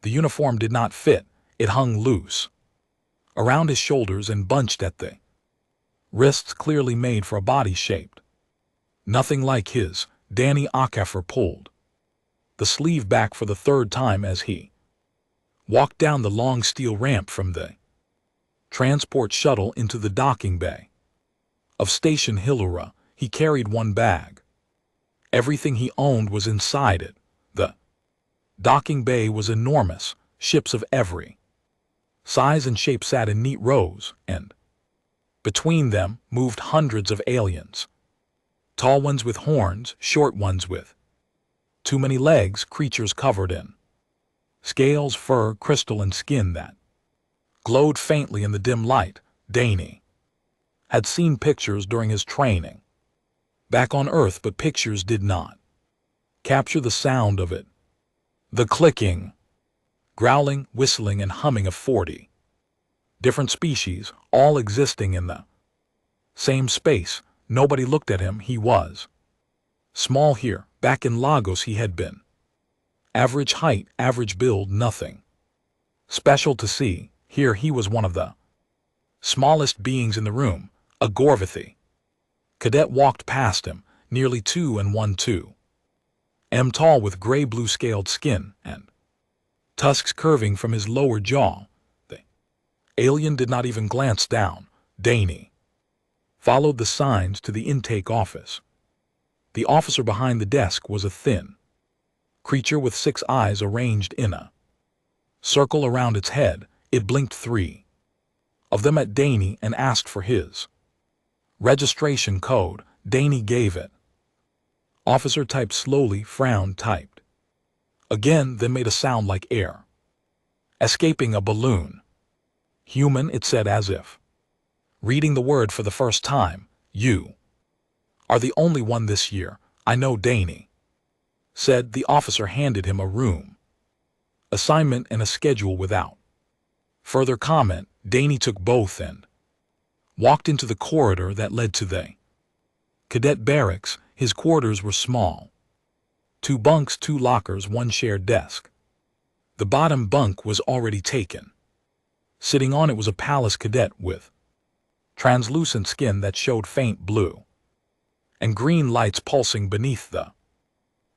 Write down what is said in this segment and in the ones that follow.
The uniform did not fit, it hung loose around his shoulders and bunched at the wrists, clearly made for a body shaped nothing like his. Danny Ockefer pulled the sleeve back for the third time as he walked down the long steel ramp from the transport shuttle into the docking bay of Station Hillura. He carried one bag. Everything he owned was inside it. The docking bay was enormous. Ships of every size and shape sat in neat rows, and between them moved hundreds of aliens. Tall ones with horns, short ones with too many legs, creatures covered in scales, fur, crystal, and skin that glowed faintly in the dim light. Danny had seen pictures during his training back on Earth, but pictures did not capture the sound of it. The clicking, growling, whistling, and humming of 40 different species, all existing in the same space. Nobody looked at him. He was small here. Back in Lagos he had been average height, average build, nothing special to see. Here he was one of the smallest beings in the room, a Gorvathy. Cadet walked past him, nearly 2 and 1/2 m tall, with gray-blue scaled skin and tusks curving from his lower jaw. The alien did not even glance down. Danny followed the signs to the intake office. The officer behind the desk was a thin creature with 6 eyes arranged in a circle around its head. It blinked 3 of them at Danny and asked for his registration code. Danny gave it. Officer typed slowly, frowned, typed again, then made a sound like air escaping a balloon. Human, it said, as if reading the word for the first time. You are the only one this year. I know, Danny said. The officer handed him a room assignment and a schedule. Without further comment, Danny took both and walked into the corridor that led to the cadet barracks. His quarters were small. 2 bunks, 2 lockers, 1 shared desk. The bottom bunk was already taken. Sitting on it was a palace cadet with translucent skin that showed faint blue and green lights pulsing beneath the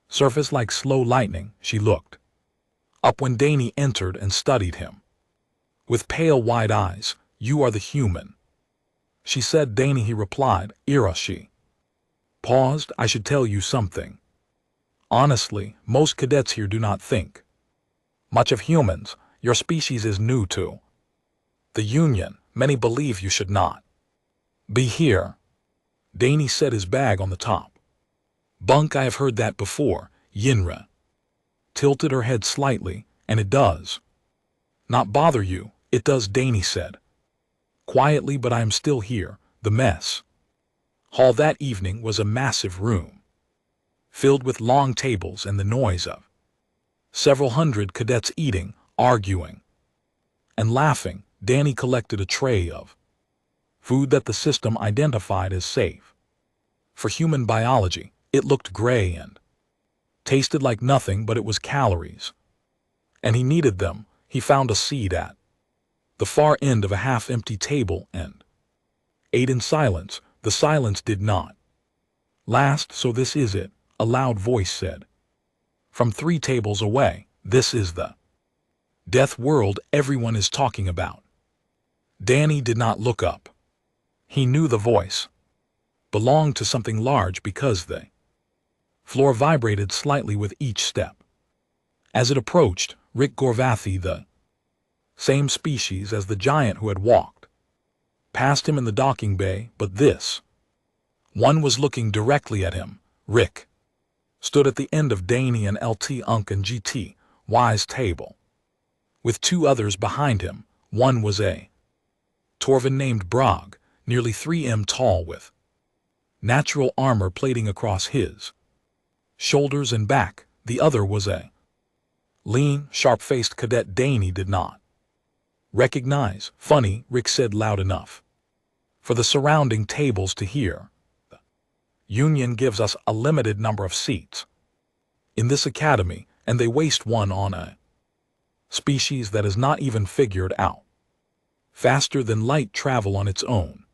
surface like slow lightning. She looked up when Danny entered and studied him with pale wide eyes. You are the human, she said. Danny, he replied. Ira, she paused. I should tell you something. Honestly, most cadets here do not think much of humans. Your species is new to the Union. Many believe you should not be here. Danny set his bag on the top bunk. I have heard that before. Yinra tilted her head slightly. And it does not bother you? It does, Danny said quietly, but I am still here. The mess hall that evening was a massive room filled with long tables and the noise of several hundred cadets eating, arguing, and laughing. Danny collected a tray of food that the system identified as safe for human biology. It looked gray and tasted like nothing, but it was calories, and he needed them. He found a seat at the far end of a half-empty table and ate in silence. The silence did not last. So this is it, a loud voice said from 3 tables away. This is the death world everyone is talking about. Danny did not look up. He knew the voice belonged to something large because the floor vibrated slightly with each step. As it approached, Rick Gorvathy, the same species as the giant who had walked past him in the docking bay, but this one was looking directly at him. Rick stood at the end of Danny and LT Unk and GT Y's table, with 2 others behind him. One was a Torvin named Brog, nearly 3 m tall, with natural armor plating across his shoulders and back. The other was a lean, sharp-faced cadet Danny did not recognize. Funny, Rick said loud enough for the surrounding tables to hear. The Union gives us a limited number of seats in this academy, and they waste one on a species that is not even figured out. Faster than light travel on its own.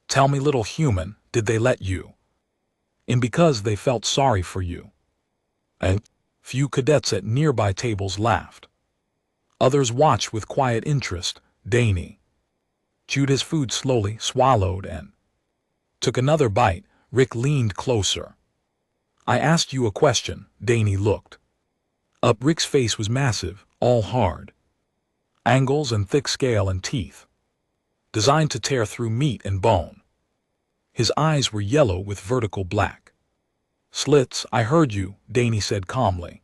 Tell me, little human, did they let you? And because they felt sorry for you. A few cadets at nearby tables laughed. Others watched with quiet interest. Danny chewed his food slowly, swallowed, and took another bite. Rick leaned closer. I asked you a question. Danny looked up. Rick's face was massive, all hard angles and thick scale and teeth, designed to tear through meat and bone. His eyes were yellow with vertical black slits. I heard you, Danny said calmly.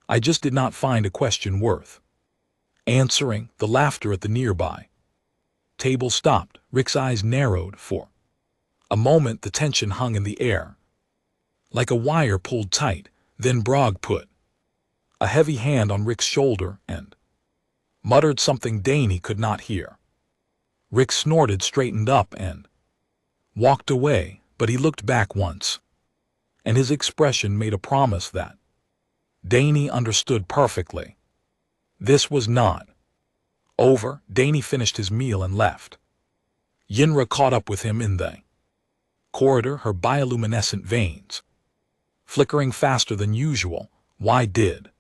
I just did not find a question worth answering. The laughter at the nearby table stopped. Rick's eyes narrowed. For a moment the tension hung in the air, like a wire pulled tight. Then Brog put a heavy hand on Rick's shoulder and muttered something Danny could not hear. Rick snorted, straightened up, and walked away, but he looked back once, and his expression made a promise that Danny understood perfectly. This was not over. Danny finished his meal and left. Yinra caught up with him in the corridor, her bioluminescent veins flickering faster than usual. Why did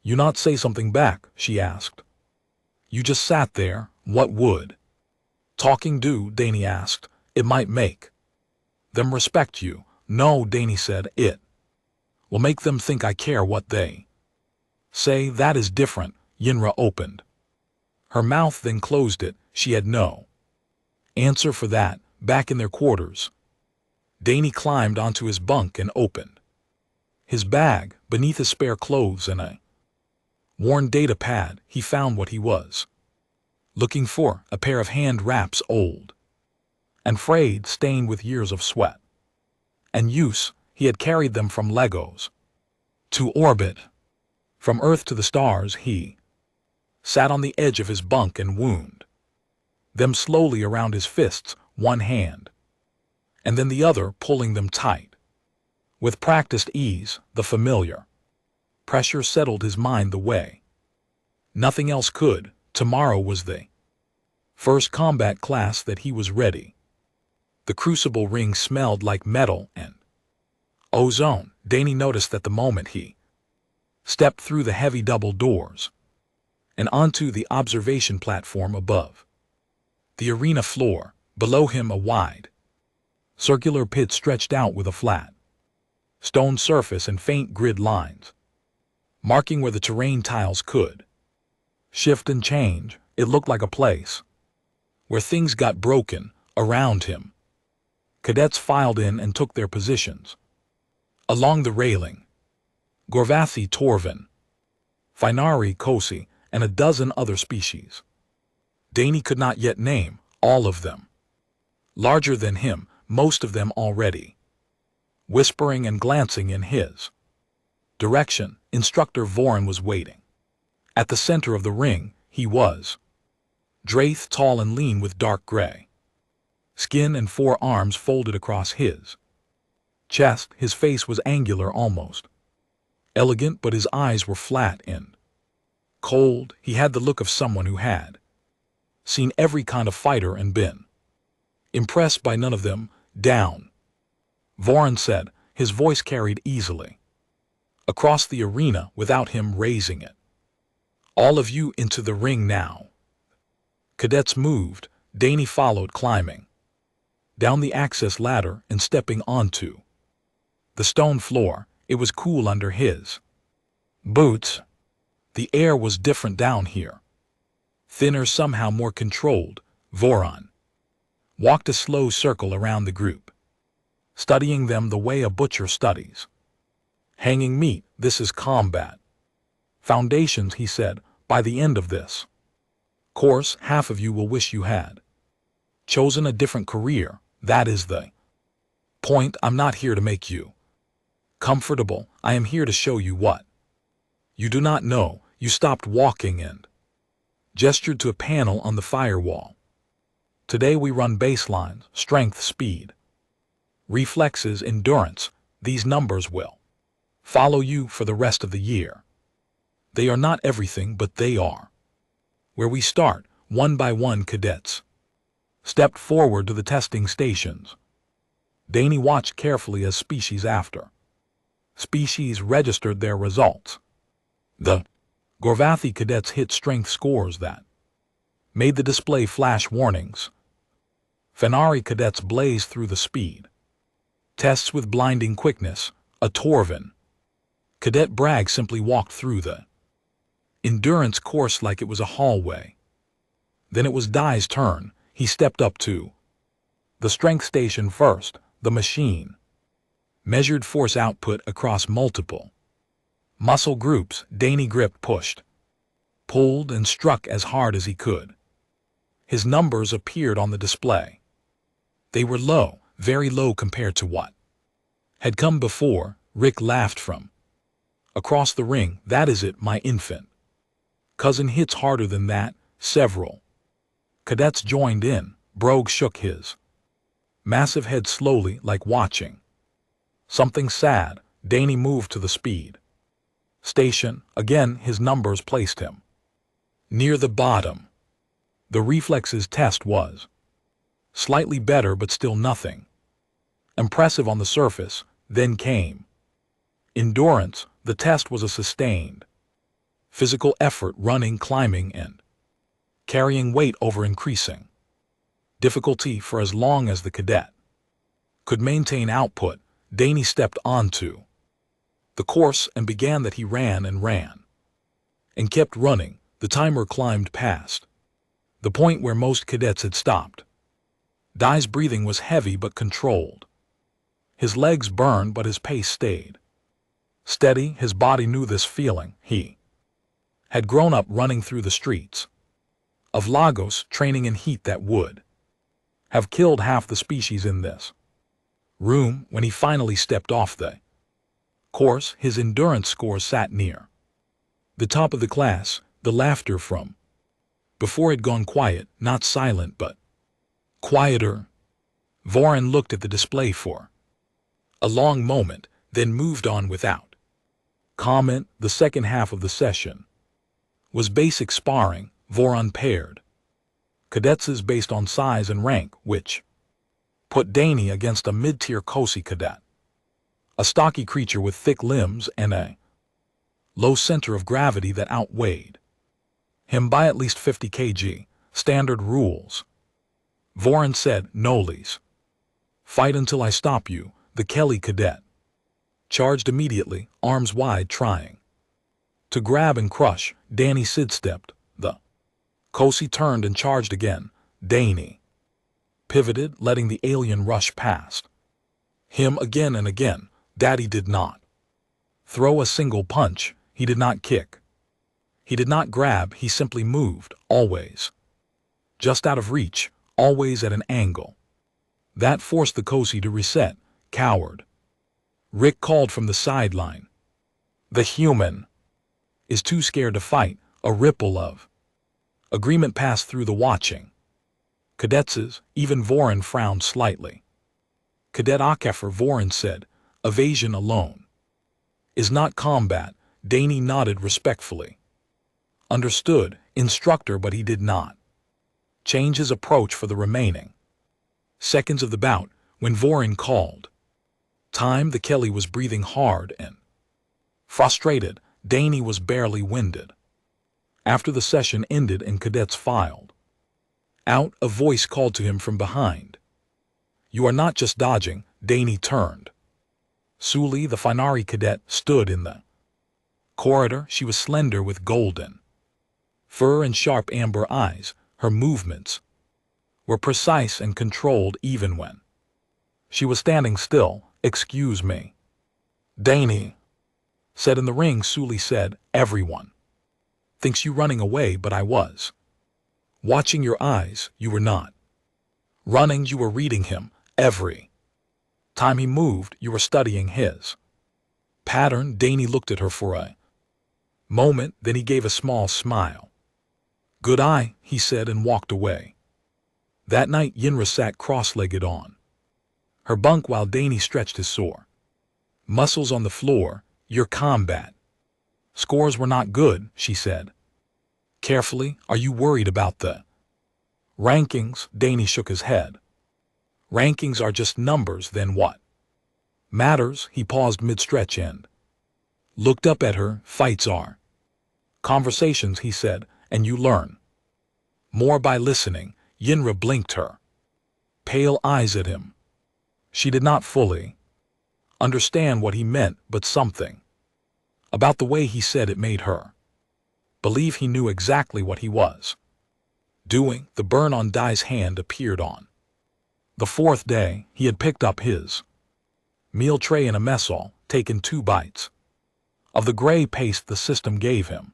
you not say something back? She asked. You just sat there. What would talking do? Danny asked. It might make them respect you. No, Danny said, it will make them think I care what they say. That is different. Yinra opened her mouth, then closed it. She had no answer for that. Back in their quarters, Danny climbed onto his bunk and opened his bag. Beneath his spare clothes and a worn data pad, he found what he was looking for, a pair of hand wraps, old and frayed, stained with years of sweat and use. He had carried them from Legos to orbit, from Earth to the stars. He sat on the edge of his bunk and wound them slowly around his fists, one hand and then the other, pulling them tight. With practiced ease, the familiar pressure settled his mind the way nothing else could. Tomorrow was the first combat class that he was ready. The crucible ring smelled like metal and ozone. Danny noticed that the moment he stepped through the heavy double doors and onto the observation platform above the arena floor. Below him, a wide circular pit stretched out with a flat stone surface and faint grid lines marking where the terrain tiles could shift and change. It looked like a place where things got broken. Around him, cadets filed in and took their positions along the railing. Gorvathi, Torvin, Finari, Kosi, and a dozen other species Danny could not yet name, all of them larger than him, most of them already whispering and glancing in his direction. Instructor Vorin was waiting at the center of the ring. He was Draith, tall and lean with dark gray skin and 4 arms folded across his chest. His face was angular, almost elegant, but his eyes were flat and cold. He had the look of someone who had seen every kind of fighter and been impressed by none of them. Down, Vorin said, his voice carried easily across the arena without him raising it. All of you into the ring now. Cadets moved. Danny followed, climbing down the access ladder and stepping onto the stone floor. It was cool under his boots. The air was different down here, thinner, somehow more controlled. Voron walked a slow circle around the group, studying them the way a butcher studies hanging meat. This is combat foundations, he said. By the end of this course, half of you will wish you had chosen a different career. That is the point. I'm not here to make you comfortable. I am here to show you what you do not know. You stopped walking and gestured to a panel on the firewall. Today we run baselines, strength, speed, reflexes, endurance. These numbers will follow you for the rest of the year. They are not everything, but they are. Where we start, one by one cadets stepped forward to the testing stations. Danny watched carefully as species after species registered their results. The Gorvathi cadets hit strength scores that made the display flash warnings. Fenari cadets blazed through the speed tests with blinding quickness. A Torvin Cadet Bragg simply walked through the endurance course like it was a hallway. Then it was Dai's turn. He stepped up to the strength station first. The machine measured force output across multiple muscle groups. Danny gripped, pushed, pulled, and struck as hard as he could. His numbers appeared on the display. They were low, very low compared to what had come before. Rick laughed from across the ring. That is it, my infant cousin hits harder than that. Several cadets joined in. Brogue shook his massive head slowly, like watching something sad. Danny moved to the speed station. Again, his numbers placed him near the bottom. The reflexes test was slightly better, but still nothing impressive on the surface. Then came endurance. The test was a sustained physical effort, running, climbing, and carrying weight over increasing difficulty for as long as the cadet could maintain output. Danny stepped onto the course and began that. He ran and kept running. The timer climbed past the point where most cadets had stopped. Dai's breathing was heavy but controlled. His legs burned, but his pace stayed steady. His body knew this feeling. He had grown up running through the streets of Lagos, training in heat that would have killed half the species in this room. When he finally stepped off the course, his endurance scores sat near the top of the class. The laughter from before had gone quiet, not silent, but quieter. Voren looked at the display for a long moment, then moved on without comment. The second half of the session was basic sparring. Voren paired cadets based on size and rank, which put Danny against a mid-tier Kosi cadet, a stocky creature with thick limbs and a low center of gravity that outweighed him by at least 50 kg. Standard rules. Voren said, "Nolis. Fight until I stop you." The Kelly cadet charged immediately, arms wide, trying to grab and crush. Danny sidestepped. The Kosi turned and charged again. Danny pivoted, letting the alien rush past him again and again. Daddy did not throw a single punch. He did not kick. He did not grab. He simply moved, always just out of reach, always at an angle that forced the Kosi to reset. Coward, Rick called from the sideline. The human is too scared to fight. A ripple of agreement passed through the watching cadets. Even Voren frowned slightly. Cadet Akefer, Voren said, "Evasion alone is not combat." Danny nodded respectfully. Understood, instructor, but he did not change his approach for the remaining seconds of the bout. When Voren called time, the Kelly was breathing hard and frustrated. Danny was barely winded. After the session ended and cadets filed out, a voice called to him from behind. "You are not just dodging." Danny turned. Suli, the Finari cadet, stood in the corridor. She was slender with golden fur and sharp amber eyes. Her movements were precise and controlled even when she was standing still. "Excuse me," Danny said in the ring. Suli said, "Everyone thinks you running away, but I was watching your eyes. You were not running, you were reading him. Every time he moved, you were studying his pattern." Danny looked at her for a moment, then he gave a small smile. "Good eye," he said, and walked away. That night, Yinra sat cross-legged on her bunk while Danny stretched his sore muscles on the floor. "Your combat Scores were not good, she said. Carefully, are you worried about the rankings? Danny shook his head. Rankings are just numbers, then what? Matters, he paused mid-stretch and looked up at her. Fights are conversations, he said, and you learn more by listening. Yinra blinked her pale eyes at him. She did not fully understand what he meant, but something about the way he said it made her believe he knew exactly what he was doing. The burn on Dai's hand appeared on the fourth day. He had picked up his meal tray in a mess hall, taken 2 bites of the gray paste the system gave him,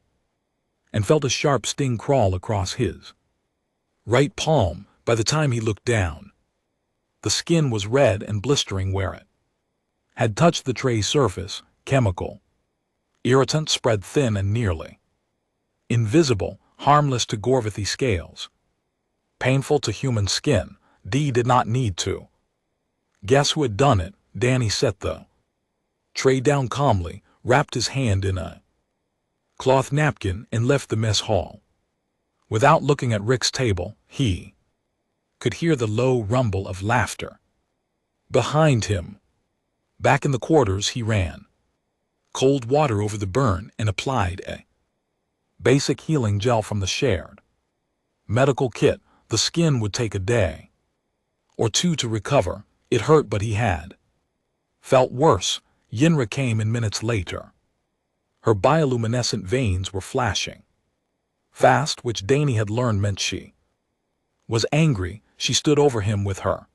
and felt a sharp sting crawl across his right palm. By the time he looked down, the skin was red and blistering where it had touched the tray's surface. Chemical irritant spread thin and nearly invisible, harmless to Gorvathy scales, painful to human skin. Dee did not need to guess who had done it. Danny set the tray down calmly, wrapped his hand in a cloth napkin, and left the mess hall. Without looking at Rick's table, he could hear the low rumble of laughter behind him. Back in the quarters, he ran cold water over the burn and applied a basic healing gel from the shared medical kit. The skin would take a day or 2 to recover. It hurt, but he had felt worse. Yinra came in minutes later. Her bioluminescent veins were flashing fast, which Danny had learned meant she was angry. She stood over him with her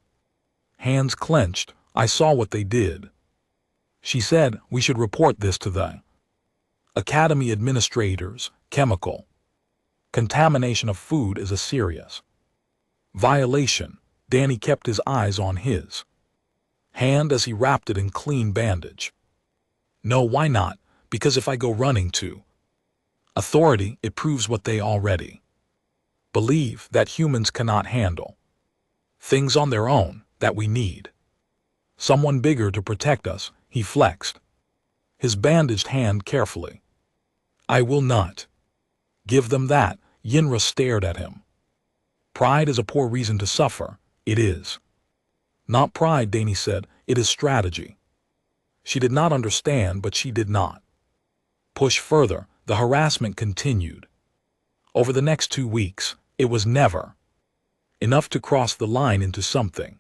hands clenched. I saw what they did, she said. We should report this to the Academy administrators. Chemical contamination of food is a serious violation. Danny kept his eyes on his hand as he wrapped it in clean bandage. No, why not? Because if I go running to authority, it proves what they already believe, that humans cannot handle things on their own, that we need someone bigger to protect us. He flexed his bandaged hand carefully. I will not give them that. Yinra stared at him. Pride is a poor reason to suffer. It is not pride, Danny said. It is strategy. She did not understand, but she did not push further. The harassment continued. Over the next 2 weeks, it was never enough to cross the line into something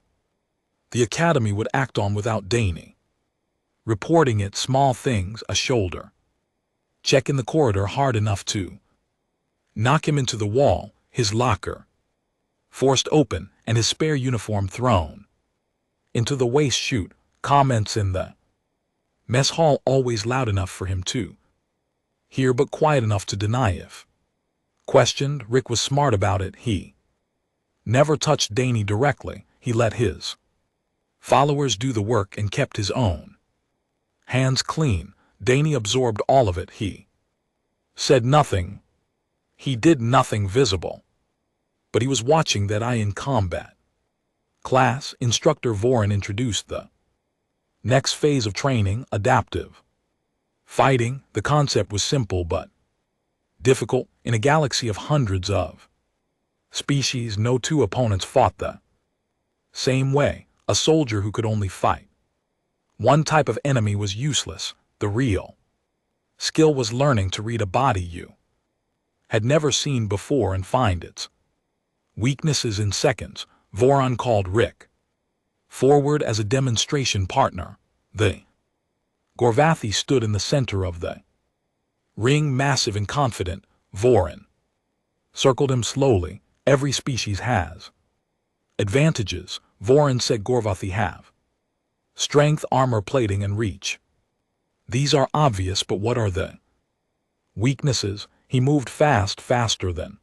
the Academy would act on without Danny reporting it. Small things, a shoulder check in the corridor hard enough to knock him into the wall, his locker forced open, and his spare uniform thrown into the waste chute. Comments in the mess hall always loud enough for him to hear, but quiet enough to deny if questioned. Rick was smart about it. He never touched Danny directly. He let his followers do the work and kept his own hands clean. Danny absorbed all of it. He said nothing. He did nothing visible. But he was watching that eye in combat class. Instructor Vorin introduced the next phase of training, adaptive fighting. The concept was simple but difficult. In a galaxy of hundreds of species, no 2 opponents fought the same way. A soldier who could only fight one type of enemy was useless. The real skill was learning to read a body you had never seen before and find its weaknesses in seconds. Voron called Rick forward as a demonstration partner. The Gorvathy stood in the center of the ring, massive and confident. Voron circled him slowly. Every species has advantages, Voron said. Gorvathy have strength, armor plating, and reach. These are obvious, but what are the weaknesses? He moved faster than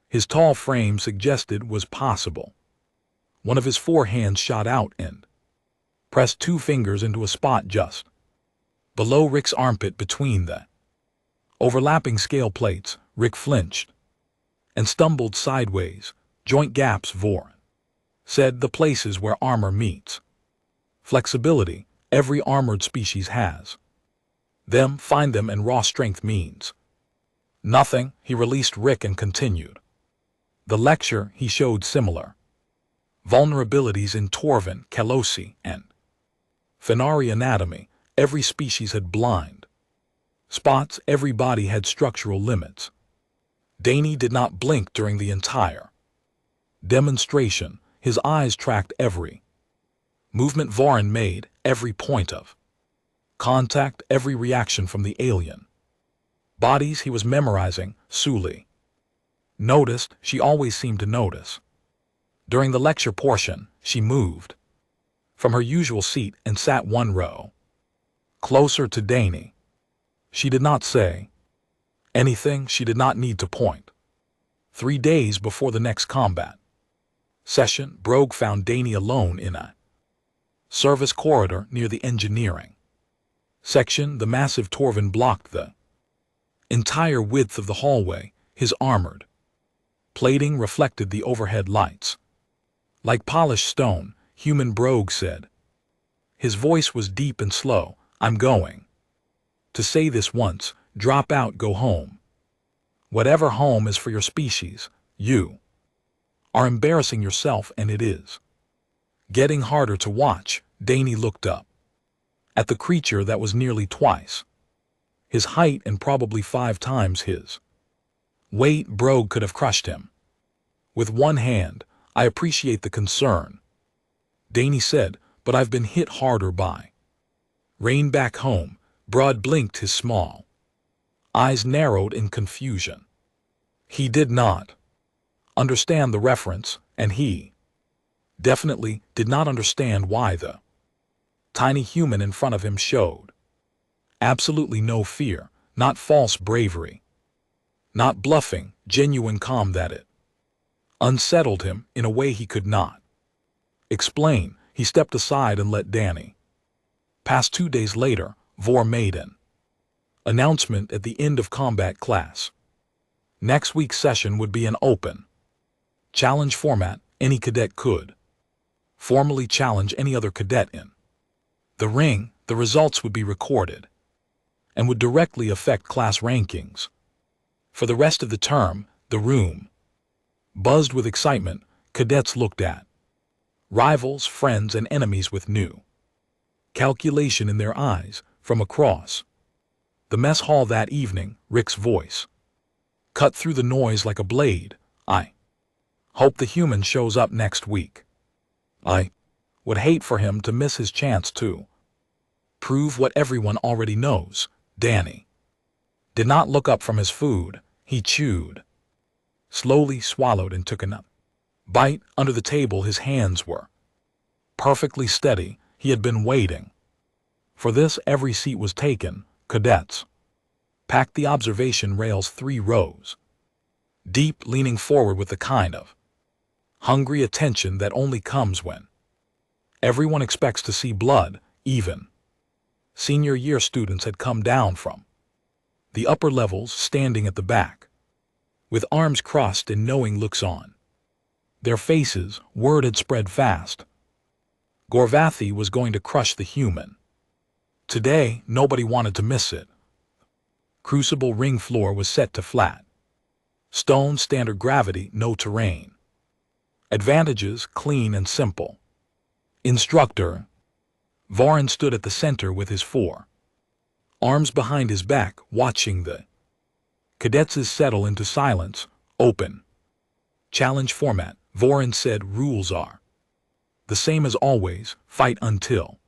his tall frame suggested was possible. One of his 4 hands shot out and pressed 2 fingers into a spot just below Rick's armpit between the overlapping scale plates. Rick flinched and stumbled sideways. Joint gaps, Voron said. The places where armor meets flexibility. Every armored species has Find them, and raw strength means nothing. He released Rick and continued. The lecture he showed similar vulnerabilities in Torvin, Kalosi, and Fenari anatomy. Every species had blind spots, every body had structural limits. Danny did not blink during the entire demonstration. His eyes tracked every movement Vorin made, every point of contact, every reaction from the alien bodies he was memorizing. Suli noticed. She always seemed to notice. During the lecture portion, she moved from her usual seat and sat one row closer to Danny. She did not say anything. She did not need to point. 3 days before the next combat session, Brogue found Danny alone in a service corridor near the engineering section. The massive Torvin blocked the entire width of the hallway. His armored plating reflected the overhead lights like polished stone. Human, Brogue said. His voice was deep and slow. I'm going to say this once. Drop out, go home. Whatever home is for your species, you are embarrassing yourself, and it is getting harder to watch. Danny looked up at the creature that was nearly twice his height and probably 5 times his weight. Brogue could have crushed him with one hand. I appreciate the concern, Danny said, but I've been hit harder by rain back home. Broad blinked. His small eyes narrowed in confusion. He did not understand the reference, and he definitely did not understand why the tiny human in front of him showed absolutely no fear, not false bravery, not bluffing, genuine calm. That it unsettled him in a way he could not explain. He stepped aside and let Danny pass. 2 days later, Vor made an announcement at the end of combat class. Next week's session would be an open challenge format. Any cadet could formally challenge any other cadet in the ring. The results would be recorded and would directly affect class rankings. For the rest of the term, the room buzzed with excitement. Cadets looked at rivals, friends, and enemies with new calculation in their eyes. From across the mess hall that evening, Rick's voice cut through the noise like a blade. I hope the human shows up next week. I would hate for him to miss his chance to prove what everyone already knows. Danny did not look up from his food. He chewed, slowly swallowed, and took a bite. Under the table, his hands were perfectly steady. He had been waiting for this. Every seat was taken. Cadets packed the observation rails 3 rows deep, leaning forward with the kind of hungry attention that only comes when everyone expects to see blood. Even senior year students had come down from the upper levels, standing at the back with arms crossed and knowing looks on their faces. Word had spread fast. Gorvathi was going to crush the human. Today, nobody wanted to miss it. Crucible ring floor was set to flat stone, standard gravity, no terrain. Advantages, clean and simple. Instructor Vorin stood at the center with his 4 arms behind his back, watching the cadets settle into silence. Open challenge format. Vorin said rules are the same as always. Fight until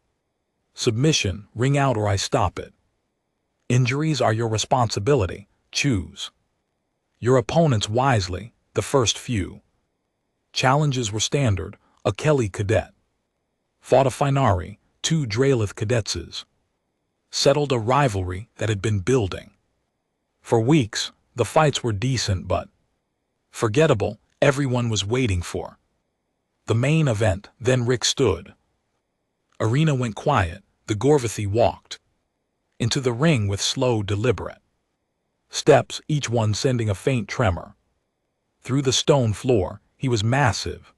submission. Ring out or I stop it. Injuries are your responsibility. Choose your opponents wisely. The first few challenges were standard. A Kelly cadet fought a Finari. 2 Dralith cadetses settled a rivalry that had been building for weeks. The fights were decent but forgettable. Everyone was waiting for the main event. Then Rick stood. Arena went quiet. The Gorvathi walked into the ring with slow, deliberate steps, each one sending a faint tremor through the stone floor. He was massive.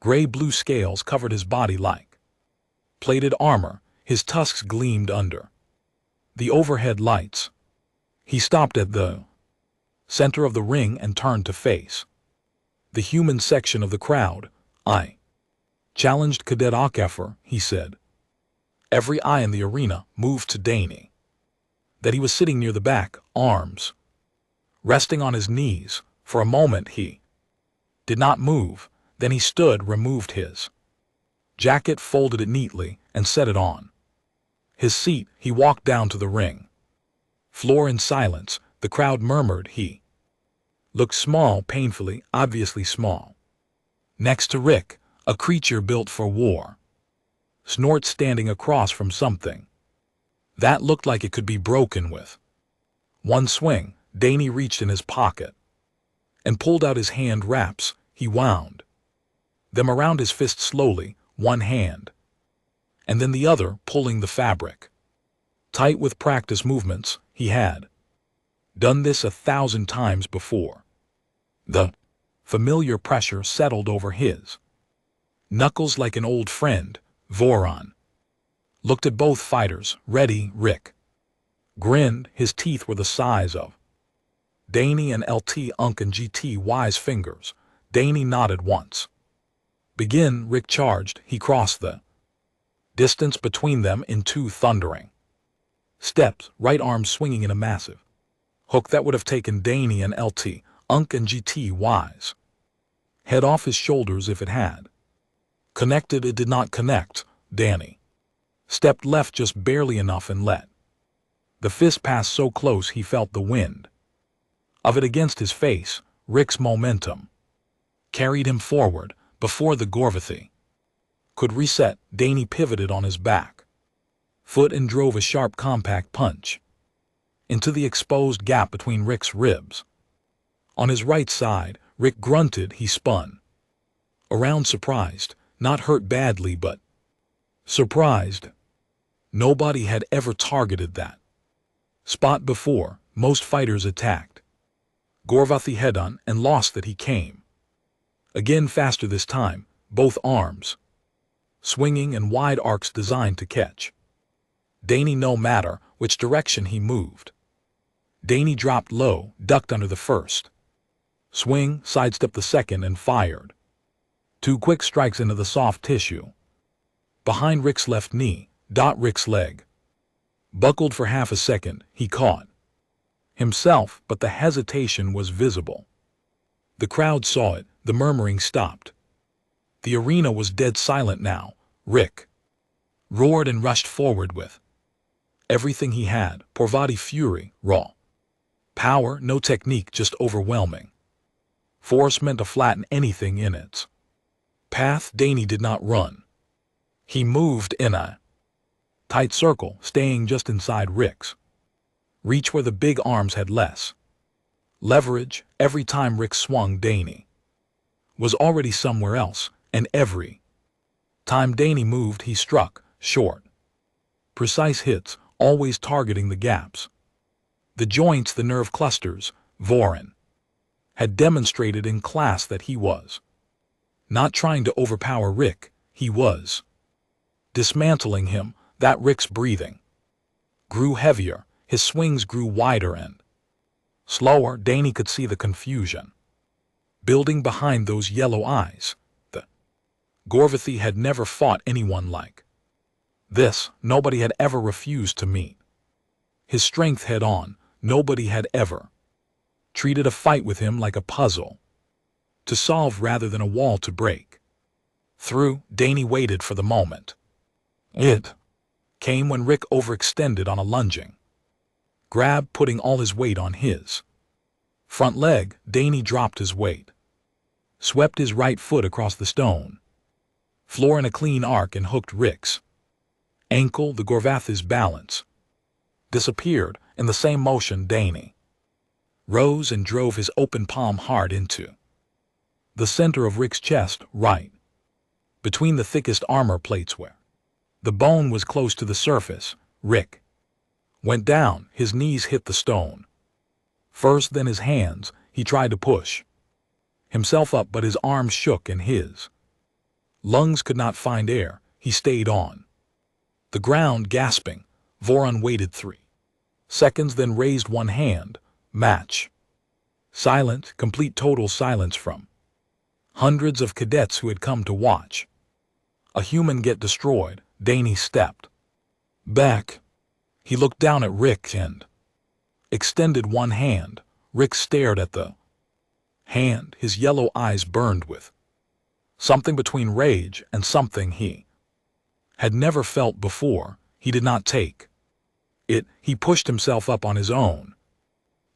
Gray-blue scales covered his body like plated armor. His tusks gleamed under The overhead lights. He stopped at the center of the ring and turned to face the human section of the crowd. "I challenged Cadet HFY," he said. Every eye in the arena moved to Danny. That he was sitting near the back, arms resting on his knees. For a moment he did not move. Then he stood, removed his jacket, folded it neatly, and set it on his seat. He walked down to the ring floor in silence. The crowd murmured. He looked small, painfully, obviously small. Next to Rick, a creature built for war. Snort standing across from something that looked like it could be broken with one swing. Danny reached in his pocket and pulled out his hand wraps. He wound them around his fist slowly, one hand and then the other, pulling the fabric tight with practice movements. He had done this 1,000 times before. The familiar pressure settled over his knuckles like an old friend. Voron looked at both fighters. Ready? Rick grinned. His teeth were the size of Danny and LT Unk and GTY's fingers. Danny nodded once. Begin. Rick charged. He crossed the distance between them in 2 thundering steps, right arm swinging in a massive hook that would have taken Danny and LT Unk and GTY's head off his shoulders if it had connected. It did not connect. Danny stepped left just barely enough and let the fist pass so close he felt the wind of it against his face. Rick's momentum carried him forward. Before the Gorvathy could reset, Danny pivoted on his back foot and drove a sharp, compact punch into the exposed gap between Rick's ribs. On his right side, Rick grunted. He spun around, surprised, not hurt badly, but surprised. Nobody had ever targeted that spot before. Most fighters attacked Gorvathy head-on and lost that. He came again, faster this time, both arms swinging and wide arcs designed to catch Danny no matter which direction he moved. Danny dropped low, ducked under the first swing, sidestepped the second, and fired 2 quick strikes into the soft tissue behind Rick's left knee. Rick's leg buckled for half a second. He caught himself, but the hesitation was visible. The crowd saw it. The murmuring stopped. The arena was dead silent now. Rick roared and rushed forward with everything he had. Porvati fury, raw power, no technique, just overwhelming force meant to flatten anything in its path. Danny did not run. He moved in a tight circle, staying just inside Rick's reach where the big arms had less leverage. Every time Rick swung, Danny was already somewhere else, and every time Danny moved, he struck short, precise hits, always targeting the gaps, the joints, the nerve clusters. Voron had demonstrated in class that he was not trying to overpower Rick. He was dismantling him. That Rick's breathing grew heavier. His swings grew wider and slower. Danny could see the confusion building behind those yellow eyes. The Gorvathy had never fought anyone like this. Nobody had ever refused to meet his strength head on. Nobody had ever treated a fight with him like a puzzle to solve rather than a wall to break through. Danny waited for the moment. It came when Rick overextended on a lunging grab, putting all his weight on his front leg. Danny dropped his weight, swept his right foot across the stone floor in a clean arc, and hooked Rick's ankle. The Gorvathy's balance disappeared. In the same motion, Danny rose and drove his open palm hard into the center of Rick's chest, right between the thickest armor plates where the bone was close to the surface. Rick went down. His knees hit the stone first, then his hands. He tried to push himself up, but his arms shook and his lungs could not find air. He stayed on the ground, gasping. Voron waited 3 Seconds, then raised one hand. Match. Silent, complete total silence from hundreds of cadets who had come to watch a human get destroyed. Danny stepped back. He looked down at Rick and extended one hand. Rick stared at the hand. His yellow eyes burned with something between rage and something he had never felt before. He did not take it. He pushed himself up on his own,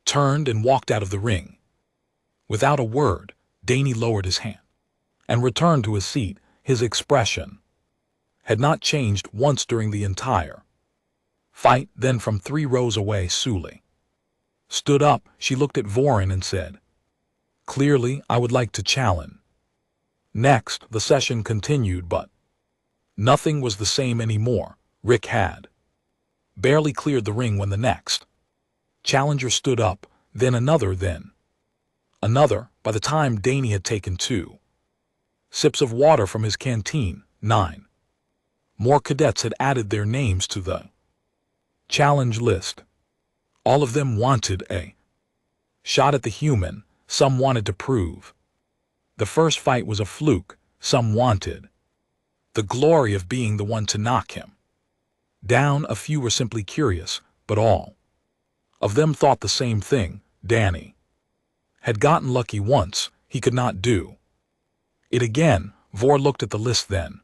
turned and walked out of the ring. Without a word, Danny lowered his hand and returned to his seat. His expression had not changed once during the entire fight. Then from 3 rows away, Sully stood up. She looked at Voran and said, "Clearly, I would like to challenge." Next, the session continued, but nothing was the same anymore. Rick had barely cleared the ring when the next challenger stood up, then another, then another. By the time Danny had taken 2 sips of water from his canteen, 9 more cadets had added their names to the challenge list. All of them wanted a shot at the human. Some wanted to prove the first fight was a fluke. Some wanted the glory of being the one to knock him down. A few were simply curious, but all of them thought the same thing. Danny had gotten lucky once. He could not do it again. Vor looked at the list, then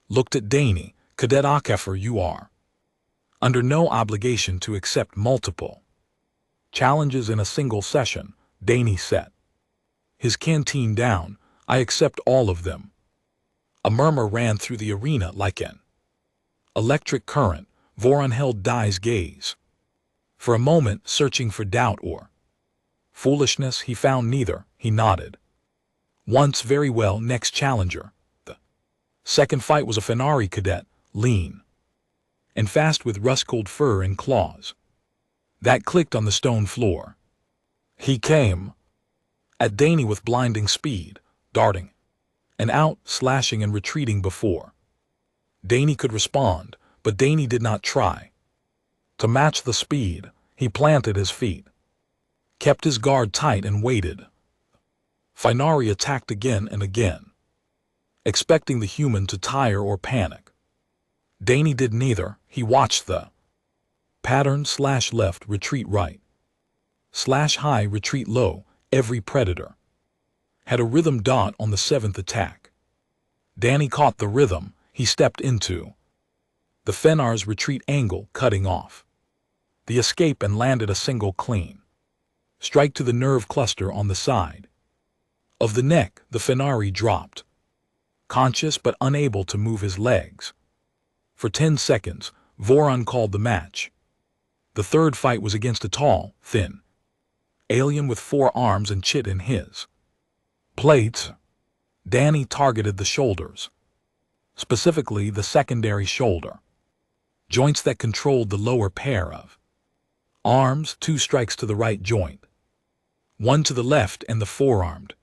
looked at Danny. "Cadet HFY, you are under no obligation to accept multiple challenges in a single session." Danny set his canteen down. "I accept all of them." A murmur ran through the arena like an electric current. Voran held Dai's gaze for a moment, searching for doubt or foolishness. He found neither. He nodded once. "Very well, next challenger." The second fight was a Fenari cadet, lean and fast with rust-cold fur and claws that clicked on the stone floor. He came at Danny with blinding speed, darting and out, slashing and retreating before Danny could respond. But Danny did not try to match the speed. He planted his feet, kept his guard tight, and waited. Fenari attacked again and again, expecting the human to tire or panic. Danny did neither. He watched the pattern: slash left, retreat right, slash high, retreat low. Every predator had a rhythm dot on the 7th attack. Danny caught the rhythm. He stepped into the Fenar's retreat angle, cutting off the escape, and landed a single clean strike to the nerve cluster on the side of the neck. The Fenari dropped, conscious but unable to move his legs. For 10 seconds, Voran called the match. The third fight was against a tall, thin alien with 4 arms and chit in his plates. Danny targeted the shoulders, specifically the secondary shoulder joints that controlled the lower pair of arms. 2 strikes to the right joint, 1 to the left, and the forearmed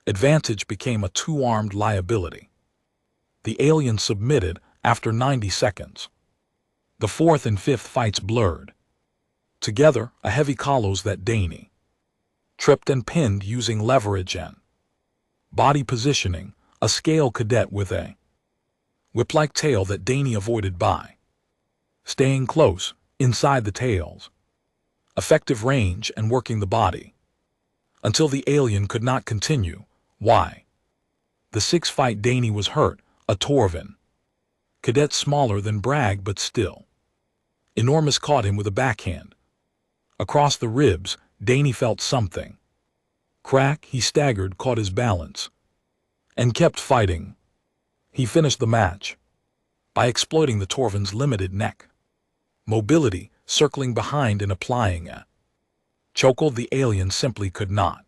advantage became a 2-armed liability. The alien submitted after 90 seconds. The 4th and 5th fights blurred together, a heavy collos that Danny tripped and pinned using leverage and body positioning, a scale cadet with a whip-like tail that Danny avoided by staying close inside the tails, effective range, and working the body until the alien could not continue. Why? The 6th fight, Danny was hurt, a Torvin cadet smaller than Bragg but still enormous caught him with a backhand across the ribs. Danny felt something crack. He staggered, caught his balance, and kept fighting. He finished the match by exploiting the Torvin's limited neck mobility, circling behind and applying a chokehold the alien simply could not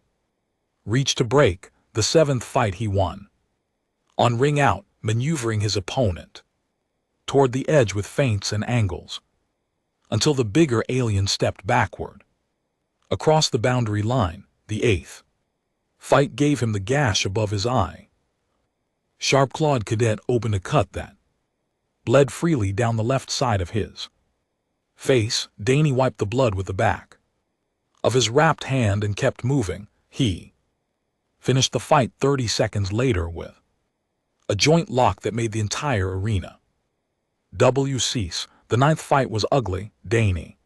reach to break. The 7th fight he won on ring out, maneuvering his opponent toward the edge with feints and angles until the bigger alien stepped backward across the boundary line. The 8th fight gave him the gash above his eye. Sharp-clawed cadet opened a cut that bled freely down the left side of his face, Danny wiped the blood with the back of his wrapped hand and kept moving. He finished the fight 30 seconds later with a joint lock that made the entire arena cease. The ninth fight was ugly. Danny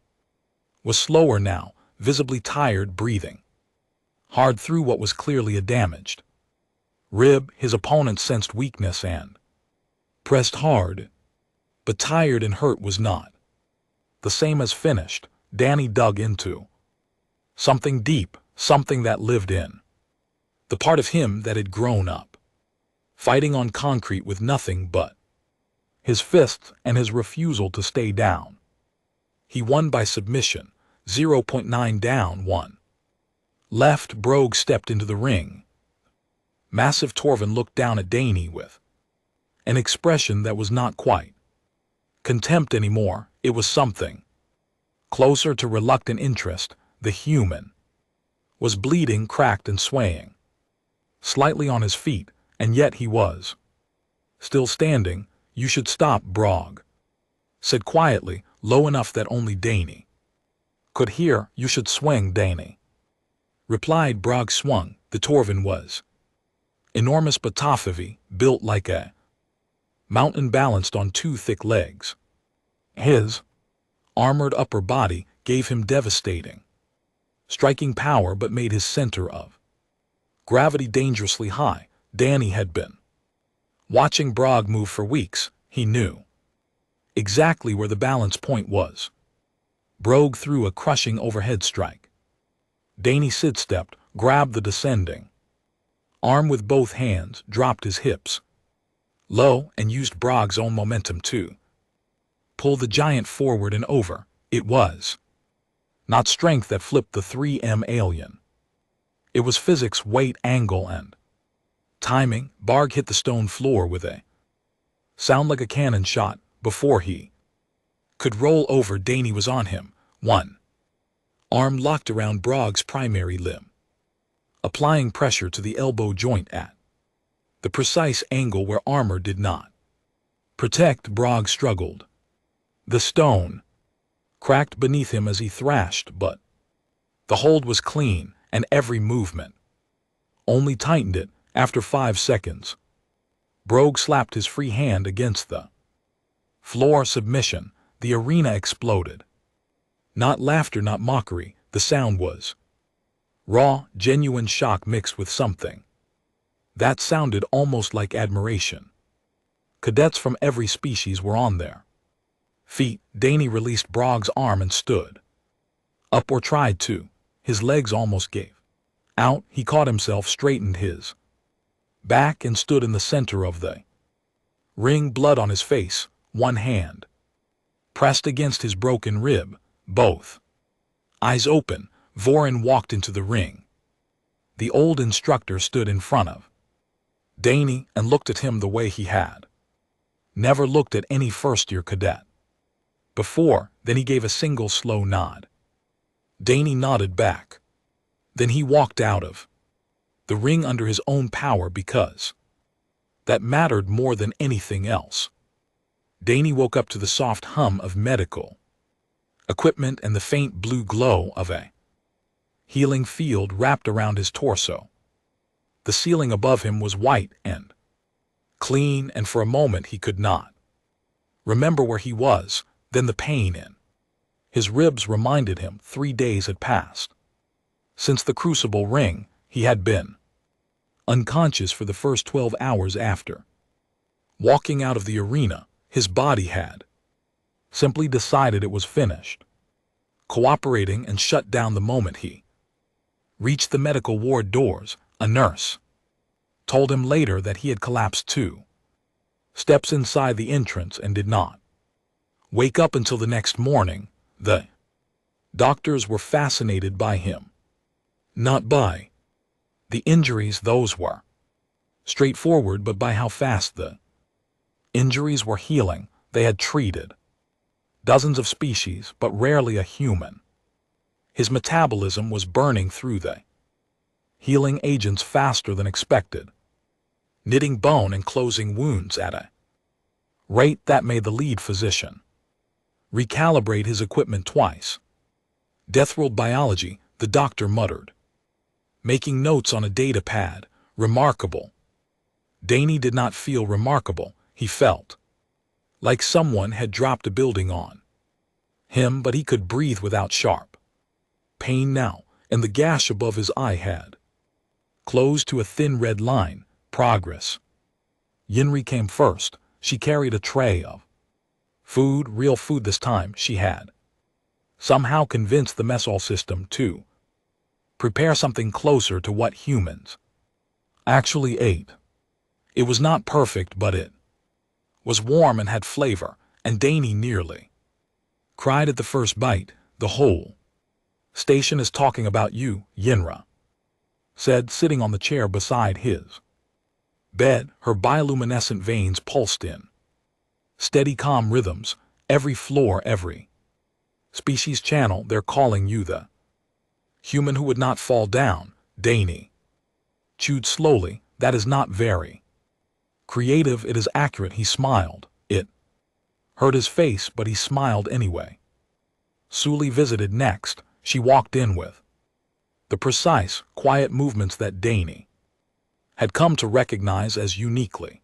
was slower now, visibly tired, breathing hard through what was clearly a damaged rib. His opponent sensed weakness and pressed hard, but tired and hurt was not the same as finished. Danny dug into something deep, something that lived in the part of him that had grown up fighting on concrete with nothing but his fists and his refusal to stay down. He won by submission, 0.9 down, 1 left. Brogue stepped into the ring. Massive Torvin looked down at Danny with an expression that was not quite contempt anymore. It was something closer to reluctant interest. The human was bleeding, cracked and swaying slightly on his feet, and yet he was still standing. "You should stop," Brogue said quietly, low enough that only Danny could hear. "You should swing," Danny replied. Brogue swung. The Torvin was enormous but heavy, built like a mountain balanced on two thick legs. His armored upper body gave him devastating striking power but made his center of gravity dangerously high. Danny had been watching Brogue move for weeks. He knew exactly where the balance point was. Brogue threw a crushing overhead strike. Danny sidestepped, grabbed the descending arm with both hands, dropped his hips low, and used Brogue's own momentum to pull the giant forward and over. It was not strength that flipped the 3M alien. It was physics, weight, angle, and timing. Brogue hit the stone floor with a sound like a cannon shot. Before he could roll over, Danny was on him, one arm locked around Brogue's primary limb, applying pressure to the elbow joint at the precise angle where armor did not protect. Brogue struggled. The stone cracked beneath him as he thrashed, but the hold was clean, and every movement only tightened it. After 5 seconds, Brogue slapped his free hand against the floor. Submission. The arena exploded. Not laughter, not mockery. The sound was raw, genuine shock mixed with something that sounded almost like admiration. Cadets from every species were on their feet. Danny released Brogue's arm and stood up, or tried to. His legs almost gave out. He caught himself, straightened his back, and stood in the center of the ring, blood on his face, one hand pressed against his broken rib, both eyes open. Vorin walked into the ring. The old instructor stood in front of Danny and looked at him the way he had never looked at any first-year cadet before. Then he gave a single slow nod. Danny nodded back. Then he walked out of the ring under his own power, because that mattered more than anything else. Danny woke up to the soft hum of medical equipment and the faint blue glow of a healing field wrapped around his torso. The ceiling above him was white and clean, and for a moment he could not remember where he was. Then the pain in his ribs reminded him 3 days had passed since the crucible ring. He had been unconscious for the first 12 hours after walking out of the arena. His body had simply decided it was finished cooperating, and shut down the moment he reached the medical ward doors. A nurse told him later that he had collapsed 2 steps inside the entrance and did not wake up until the next morning. The doctors were fascinated by him, not by the injuries. Those were straightforward, but by how fast the injuries were healing. They had treated dozens of species, but rarely a human. His metabolism was burning through the healing agents faster than expected, knitting bone and closing wounds at a rate that made the lead physician Recalibrate his equipment twice. Deathworld biology, the doctor muttered. Making notes on a data pad. Remarkable. Danny did not feel remarkable, he felt. Like someone had dropped a building on him, but he could breathe without sharp pain now, and the gash above his eye had closed to a thin red line. Progress. Yinri came first. She carried a tray of food, real food this time. She had somehow convinced the messall system to prepare something closer to what humans actually ate. It was not perfect, but it was warm and had flavor, and Danny nearly cried at the first bite. The whole station is talking about you, Yinra said, sitting on the chair beside his bed. Her bioluminescent veins pulsed in steady, calm rhythms. Every floor, every species channel, they're calling you the human who would not fall down. Danny chewed slowly. That is not very creative. It is accurate. He smiled. It hurt his face, but he smiled anyway. Suli visited next. She walked in with the precise, quiet movements that Danny had come to recognize as uniquely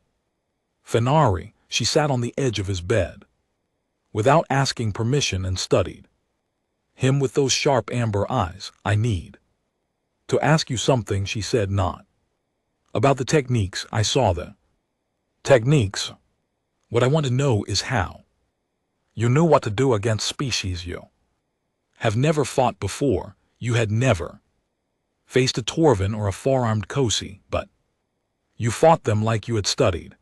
Fenari. She sat on the edge of his bed without asking permission and studied him with those sharp amber eyes. I need to ask you something, she said, not about the techniques. I saw the techniques. What I want to know is how you knew what to do against species you have never fought before. You had never faced a Torvin or a four-armed Kosi, but you fought them like you had studied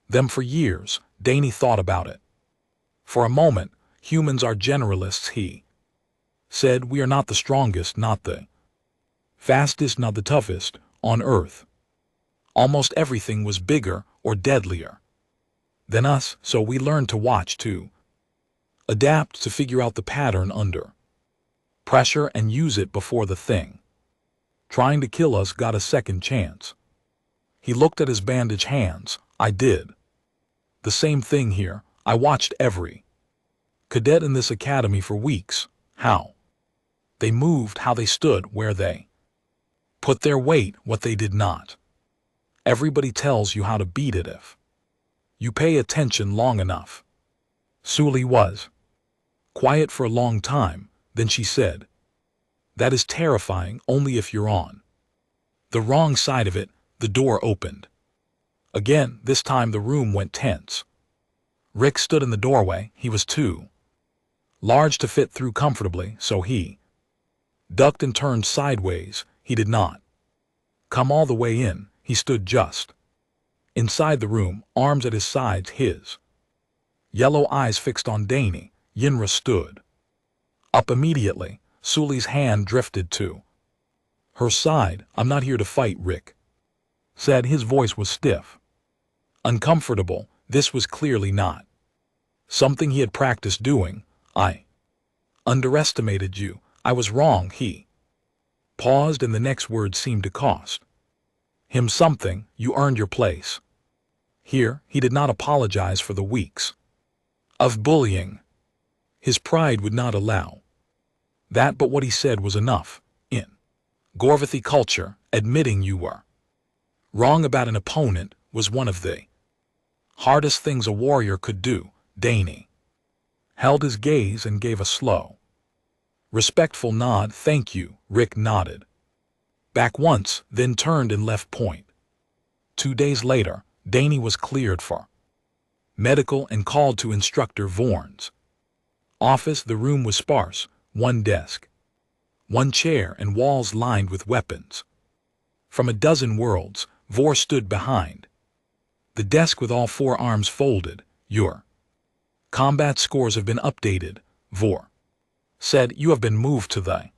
them for years. Danny thought about it for a moment. Humans are generalists, he said. We are not the strongest, not the fastest, not the toughest on Earth. Almost everything was bigger or deadlier than us, so we learned to watch, to adapt, to figure out the pattern under pressure and use it before the thing trying to kill us got a second chance. He looked at his bandaged hands. I did the same thing here. I watched every cadet in this academy for weeks. How they moved, how they stood, where they put their weight, what they did not. Everybody tells you how to beat it if you pay attention long enough. Suli was quiet for a long time. Then she said, that is terrifying only if you're on the wrong side of it. The door opened again. This time the room went tense. Rick stood in the doorway. He was too large to fit through comfortably, so he ducked and turned sideways. He did not come all the way in. He stood just inside the room, arms at his sides, his yellow eyes fixed on Danny. Yinra stood up immediately. Suli's hand drifted to her side. I'm not here to fight, Rick said. His voice was stiff, uncomfortable. This was clearly not something he had practiced doing. I underestimated you. I was wrong. He paused, and the next word seemed to cost him something. You earned your place here. He did not apologize for the weeks of bullying. His pride would not allow that, but what he said was enough. In Gorvathi culture, admitting you were wrong about an opponent was one of the hardest things a warrior could do. Danny held his gaze and gave a slow, respectful nod. Thank you. Rick nodded back once, then turned and left. 2 days later, Danny was cleared for medical and called to Instructor Vorn's office. The room was sparse. One desk, one chair, and walls lined with weapons from a dozen worlds. Vor stood behind the desk with all 4 arms folded. Your combat scores have been updated, Vor said. You have been moved to the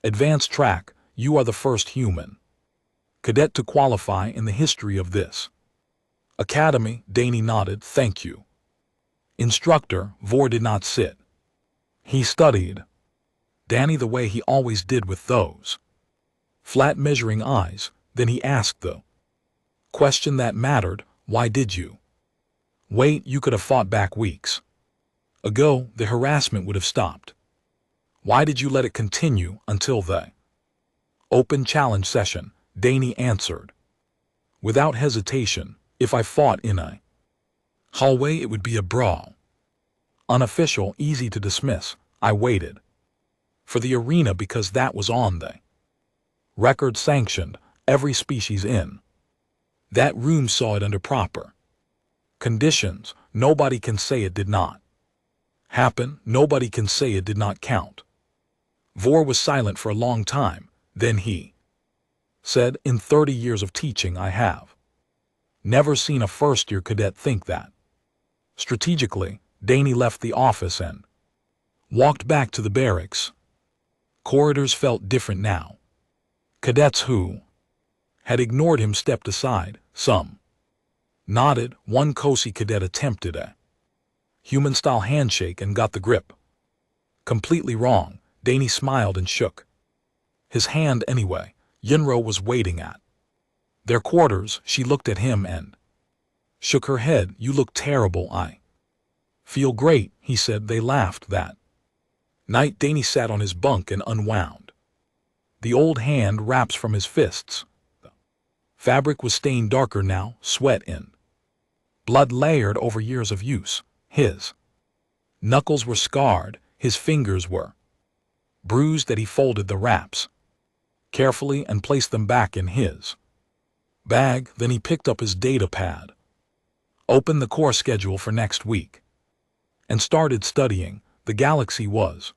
advanced track. You are the first human cadet to qualify in the history of this academy. Danny nodded. Thank you, Instructor. Vor did not sit. He studied Danny the way he always did, with those flat measuring eyes. Then he asked the question that mattered. Why did you wait? You could have fought back weeks ago, the harassment would have stopped. Why did you let it continue until the open challenge session? Danny answered. Without hesitation, if I fought in a hallway, it would be a brawl. Unofficial, easy to dismiss. I waited for the arena because that was on the record, sanctioned, every species in that room saw it under proper conditions. Nobody can say it did not happen. Nobody can say it did not count. Vor was silent for a long time. Then he said, in 30 years of teaching, I have never seen a first-year cadet think that. Strategically, Danny left the office and walked back to the barracks. Corridors felt different now. Cadets who had ignored him stepped aside. Some nodded. One cozy cadet attempted a human-style handshake and got the grip completely wrong. Danny smiled and shook his hand anyway. Yinro was waiting at their quarters. She looked at him and shook her head. You look terrible. I feel great, he said. They laughed that night. Danny sat on his bunk and unwound the old hand wraps from his fists. The fabric was stained darker now, sweat and blood layered over years of use. His knuckles were scarred, his fingers were bruised. That he folded the wraps carefully and placed them back in his bag. Then he picked up his data pad, opened the course schedule for next week, and started studying. The galaxy was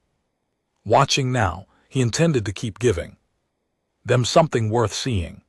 watching now. He intended to keep giving them something worth seeing.